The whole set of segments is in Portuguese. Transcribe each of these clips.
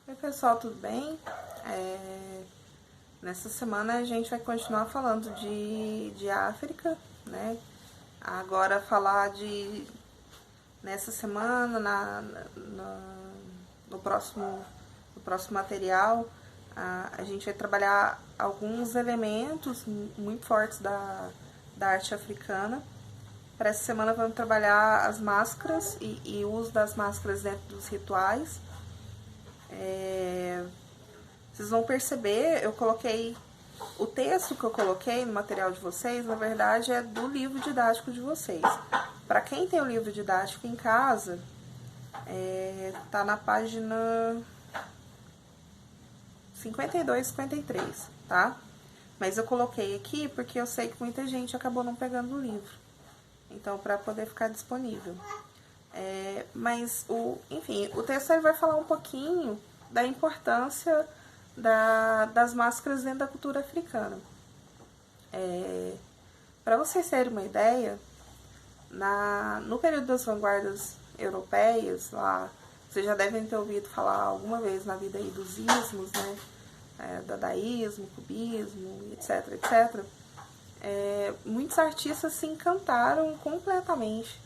Oi pessoal, tudo bem? Nessa semana a gente vai continuar falando de África, né? Agora falar nessa semana, no próximo material, a gente vai trabalhar alguns elementos muito fortes da arte africana. Para essa semana vamos trabalhar as máscaras e o uso das máscaras dentro dos rituais. Vocês vão perceber, o texto que eu coloquei no material de vocês, na verdade é do livro didático de vocês. Para quem tem o livro didático em casa, tá na página 52, 53, tá? Mas eu coloquei aqui porque eu sei que muita gente acabou não pegando o livro. Então, para poder ficar disponível. Enfim, o texto ele vai falar um pouquinho da importância das máscaras dentro da cultura africana. Para vocês terem uma ideia, no período das vanguardas europeias, lá, vocês já devem ter ouvido falar alguma vez na vida aí dos ismos, né? Dadaísmo, cubismo, etc, etc. Muitos artistas se encantaram completamente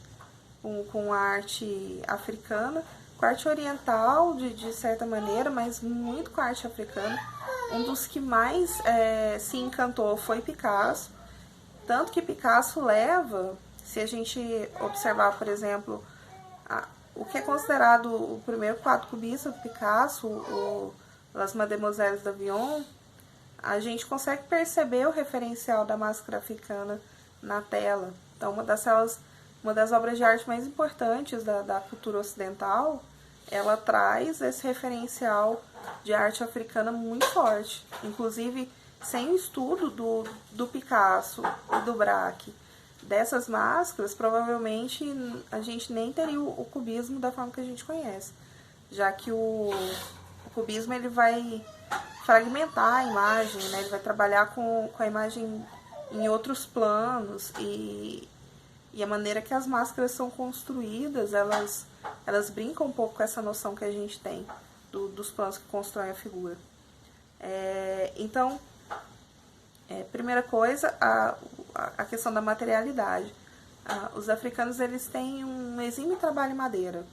com a arte africana, com a arte oriental de certa maneira, mas muito com a arte africana. Um dos que mais se encantou foi Picasso, tanto que Picasso leva, se a gente observar, por exemplo, o que é considerado o primeiro quadro cubista do Picasso, o Las Mademoiselles d'Avignon, a gente consegue perceber o referencial da máscara africana na tela. Então, uma das obras de arte mais importantes da cultura ocidental, ela traz esse referencial de arte africana muito forte. Inclusive, sem o estudo do Picasso e do Braque dessas máscaras, provavelmente a gente nem teria o cubismo da forma que a gente conhece. Já que o cubismo ele vai fragmentar a imagem, né? Ele vai trabalhar com a imagem em outros planos e a maneira que as máscaras são construídas, elas brincam um pouco com essa noção que a gente tem dos planos que constroem a figura. Então, primeira coisa, a questão da materialidade. Os africanos eles têm um exímio trabalho em madeira.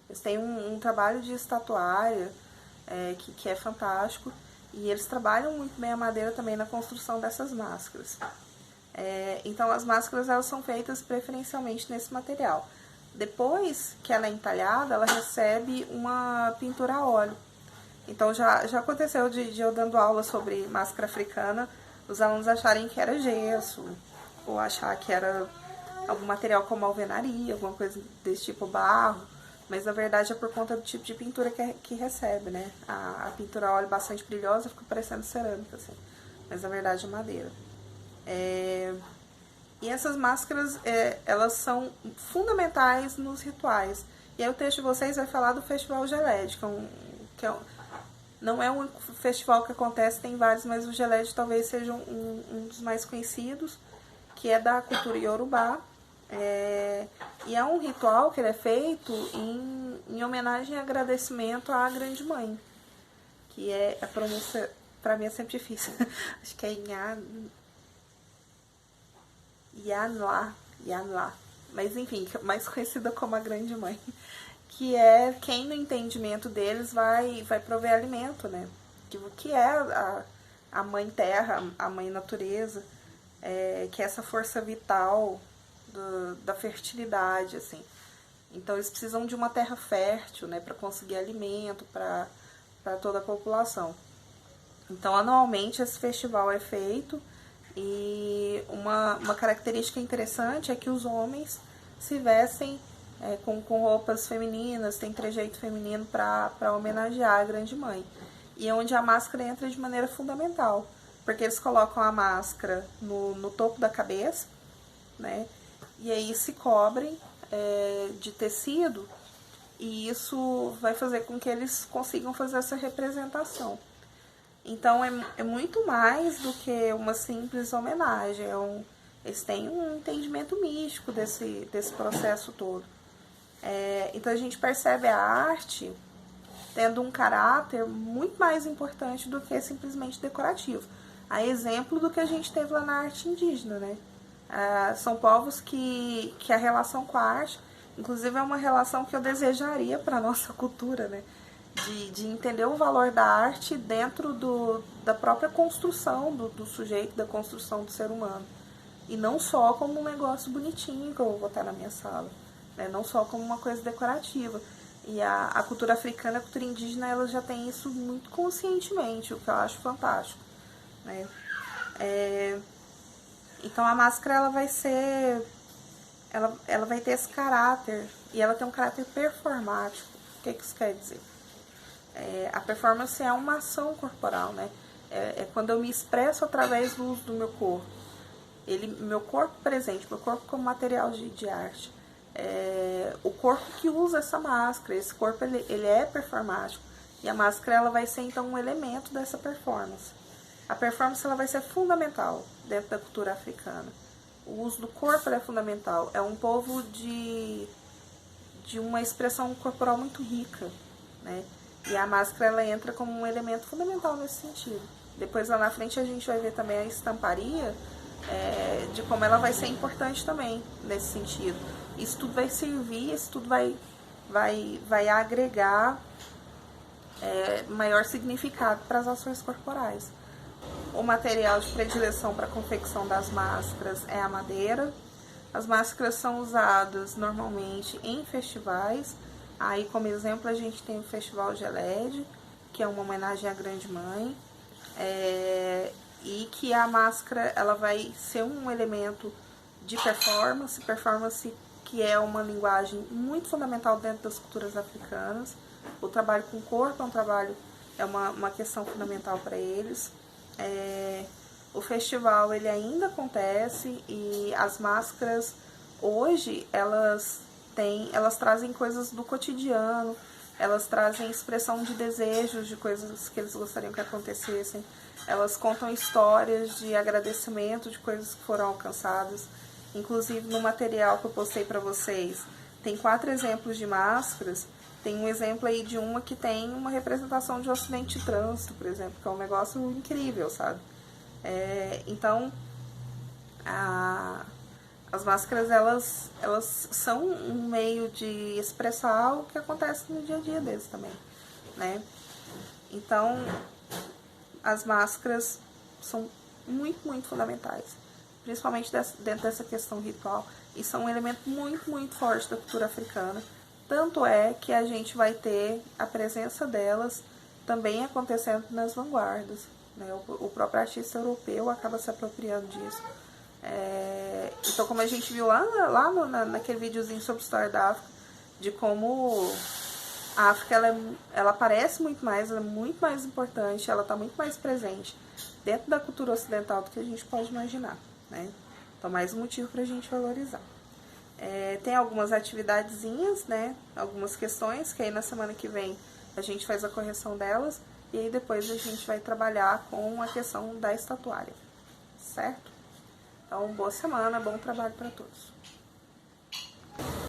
Eles têm um trabalho de estatuária que é fantástico. E eles trabalham muito bem a madeira também na construção dessas máscaras. Então, as máscaras elas são feitas preferencialmente nesse material. Depois que ela é entalhada, ela recebe uma pintura a óleo. Então, já aconteceu de eu dando aula sobre máscara africana, os alunos acharem que era gesso, ou achar que era algum material como alvenaria, alguma coisa desse tipo, barro. Mas, na verdade, é por conta do tipo de pintura que recebe, né? A pintura a óleo bastante brilhosa fica parecendo cerâmica, assim. Mas, na verdade, é madeira. E essas máscaras, elas são fundamentais nos rituais. E aí o texto de vocês vai falar do Festival Gelede, não é o único festival que acontece, tem vários, mas o Gelede talvez seja um dos mais conhecidos, que é da cultura Yorubá. E é um ritual que ele é feito em homenagem e agradecimento à Grande Mãe, que a pronúncia, pra mim é sempre difícil, acho que é Yanlá, mas enfim, mais conhecida como a Grande Mãe, que é quem no entendimento deles vai prover alimento, né? Que é a Mãe Terra, a Mãe Natureza, que é essa força vital da fertilidade, assim. Então eles precisam de uma terra fértil, né, para conseguir alimento para toda a população. Então anualmente esse festival é feito e uma característica interessante é que os homens se vestem com roupas femininas, tem trejeito feminino para homenagear a Grande Mãe. E é onde a máscara entra de maneira fundamental, porque eles colocam a máscara no topo da cabeça, né? E aí se cobrem de tecido, e isso vai fazer com que eles consigam fazer essa representação. Então é muito mais do que uma simples homenagem, eles têm um entendimento místico desse processo todo. Então a gente percebe a arte tendo um caráter muito mais importante do que simplesmente decorativo. A exemplo do que a gente teve lá na arte indígena, né? São povos que a relação com a arte, inclusive é uma relação que eu desejaria para a nossa cultura, né? De entender o valor da arte dentro da própria construção do sujeito, da construção do ser humano. E não só como um negócio bonitinho que eu vou botar na minha sala, né? Não só como uma coisa decorativa. E a cultura africana, a cultura indígena, ela já tem isso muito conscientemente, o que eu acho fantástico, né? Então a máscara ela vai ser, ela vai ter esse caráter, e ela tem um caráter performático. O que isso quer dizer? A performance é uma ação corporal, né? É quando eu me expresso através do uso do meu corpo. Meu corpo presente, meu corpo como material de arte. O corpo que usa essa máscara, esse corpo ele é performático. E a máscara ela vai ser então um elemento dessa performance. A performance ela vai ser fundamental dentro da cultura africana. O uso do corpo é fundamental. É um povo de uma expressão corporal muito rica, né? E a máscara ela entra como um elemento fundamental nesse sentido. Depois lá na frente a gente vai ver também a estamparia, de como ela vai ser importante também nesse sentido. Isso tudo vai servir, isso tudo vai agregar maior significado para as ações corporais. O material de predileção para a confecção das máscaras é a madeira. As máscaras são usadas normalmente em festivais. Aí, como exemplo, a gente tem o Festival Gelede, que é uma homenagem à Grande Mãe, e que a máscara ela vai ser um elemento de performance que é uma linguagem muito fundamental dentro das culturas africanas. O trabalho com o corpo é uma questão fundamental para eles. O festival ele ainda acontece e as máscaras hoje elas trazem coisas do cotidiano, elas trazem expressão de desejos, de coisas que eles gostariam que acontecessem, elas contam histórias de agradecimento de coisas que foram alcançadas. Inclusive no material que eu postei para vocês tem 4 exemplos de máscaras. Tem um exemplo aí de uma que tem uma representação de um acidente de trânsito, por exemplo, que é um negócio incrível, sabe? Então, as máscaras, elas são um meio de expressar o que acontece no dia a dia deles também, né? Então, as máscaras são muito, muito fundamentais, principalmente dentro dessa questão ritual, e são um elemento muito, muito forte da cultura africana. Tanto é que a gente vai ter a presença delas também acontecendo nas vanguardas, né? O próprio artista europeu acaba se apropriando disso. Então, como a gente viu lá naquele videozinho sobre a história da África, de como a África ela aparece muito mais, ela é muito mais importante, ela está muito mais presente dentro da cultura ocidental do que a gente pode imaginar, né? Então, mais um motivo para a gente valorizar. Tem algumas atividadezinhas, né? Algumas questões que aí na semana que vem a gente faz a correção delas e aí depois a gente vai trabalhar com a questão da estatuária, certo? Então, boa semana, bom trabalho para todos.